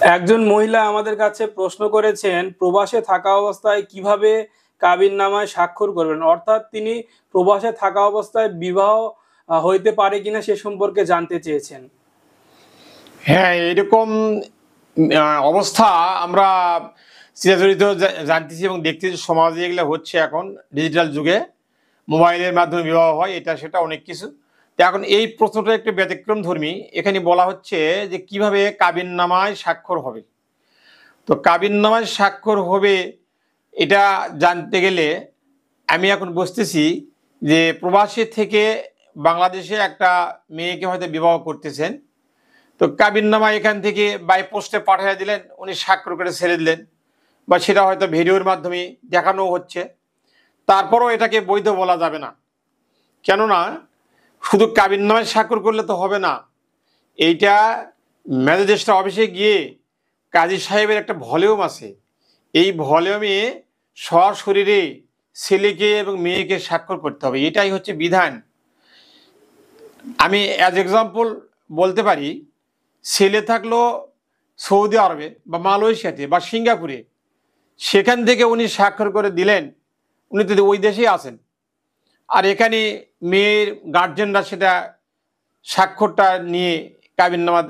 একজন মহিলা আমাদের কাছে প্রশ্ন করেছেন, প্রবাসে থাকা অবস্থায় কিভাবে কাবিননামায় স্বাক্ষর করবেন? অর্থাৎ তিনি প্রবাসে থাকা অবস্থায় বিবাহ হইতে পারে কিনা সে সম্পর্কে জানতে চেয়েছেন। হ্যাঁ, এরকম অবস্থা আমরা চিরাচরিত জানতেছি এবং দেখতেছি, সমাজে এগুলো হচ্ছে। এখন ডিজিটাল যুগে মোবাইলের মাধ্যমে বিবাহ হয়, এটা সেটা অনেক কিছু। তো এখন এই প্রশ্নটা একটু ব্যতিক্রম ধর্মী। এখানে বলা হচ্ছে যে কিভাবে কাবিননামায় স্বাক্ষর হবে। তো কাবিননামায় স্বাক্ষর হবে এটা জানতে গেলে আমি এখন বুঝতেছি যে প্রবাসী থেকে বাংলাদেশে একটা মেয়েকে হয়তো বিবাহ করতেছেন। তো কাবিননামা এখান থেকে বাই পোস্টে পাঠিয়ে দিলেন, উনি স্বাক্ষর করে ছেড়ে দিলেন, বা সেটা হয়তো ভিডিওর মাধ্যমে দেখানো হচ্ছে। তারপরও এটাকে বৈধ বলা যাবে না, কেননা শুধু কাবিননামায় স্বাক্ষর করলে তো হবে না। এইটা ম্যাজিস্ট্রেট অফিসে গিয়ে কাজী সাহেবের একটা ভলিউম আছে, এই ভলিউমে সশরীরে ছেলেকে এবং মেয়েকে স্বাক্ষর করতে হবে। এটাই হচ্ছে বিধান। আমি অ্যাজ এক্সাম্পল বলতে পারি, ছেলে থাকলো সৌদি আরবে বা মালয়েশিয়াতে বা সিঙ্গাপুরে, সেখান থেকে উনি স্বাক্ষর করে দিলেন, উনি তো ওই দেশেই আছেন। আর এখানে মেয়ের গার্জেনরা সেটা স্বাক্ষরটা নিয়ে কাবিননামা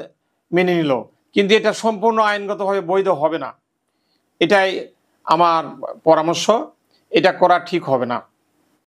মেনে নিল, কিন্তু এটা সম্পূর্ণ আইনগতভাবে বৈধ হবে না। এটাই আমার পরামর্শ, এটা করা ঠিক হবে না।